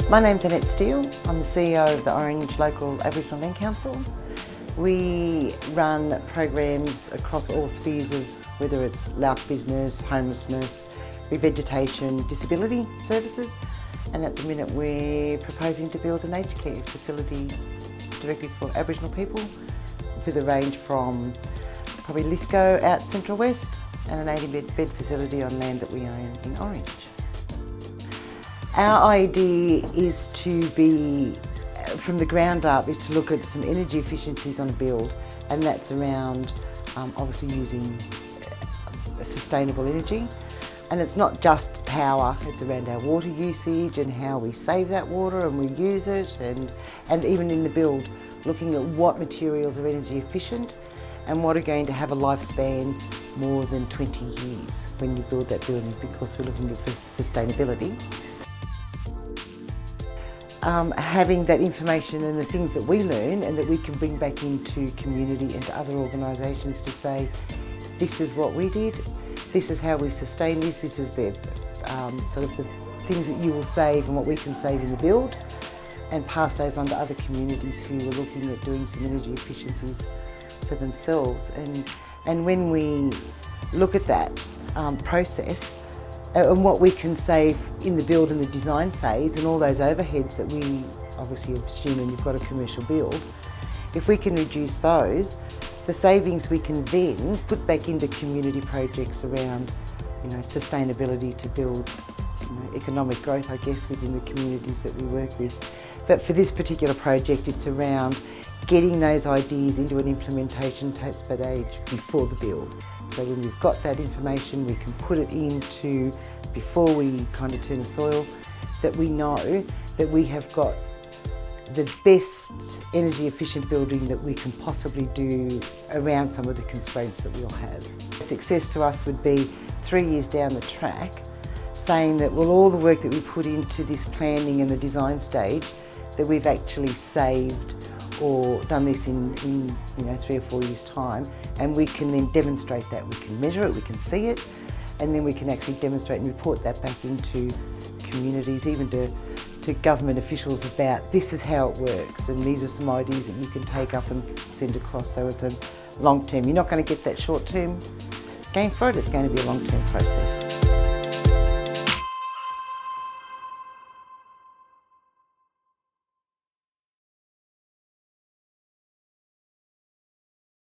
My name's Annette Steele. I'm the CEO of the Orange Local Aboriginal Land Council. We run programs across all spheres of whether it's loud business, homelessness, revegetation, disability services, and at the minute we're proposing to build an aged care facility directly for Aboriginal people with a range from probably Lithgow out Central West and an 80-bed facility on land that we own in Orange. Our idea is to be, from the ground up, is to look at some energy efficiencies on a build, and that's around obviously using sustainable energy. And it's not just power, it's around our water usage and how we save that water and we use it, and even in the build, looking at what materials are energy efficient and what are going to have a lifespan more than 20 years when you build that building, because we're looking at sustainability. Having that information and the things that we learn and that we can bring back into community and to other organisations to say, this is what we did, this is how we sustain this is the sort of the things that you will save and what we can save in the build, and pass those on to other communities who are looking at doing some energy efficiencies for themselves. And when we look at that process, and what we can save in the build and the design phase and all those overheads that we obviously assume when you've got a commercial build, if we can reduce those, the savings we can then put back into community projects around, sustainability to build, economic growth, I guess, within the communities that we work with. But for this particular project, it's around getting those ideas into an implementation stage before the build. So when we've got that information, we can put it into, before we kind of turn the soil, that we know that we have got the best energy efficient building that we can possibly do around some of the constraints that we'll have. Success to us would be 3 years down the track, saying that, well, all the work that we put into this planning and the design stage, that we've actually saved or done this in 3 or 4 years' time, and we can then demonstrate that. We can measure it, we can see it, and then we can actually demonstrate and report that back into communities, even to government officials, about this is how it works and these are some ideas that you can take up and send across. So it's a long term. You're not going to get that short term gain for it, it's going to be a long term process.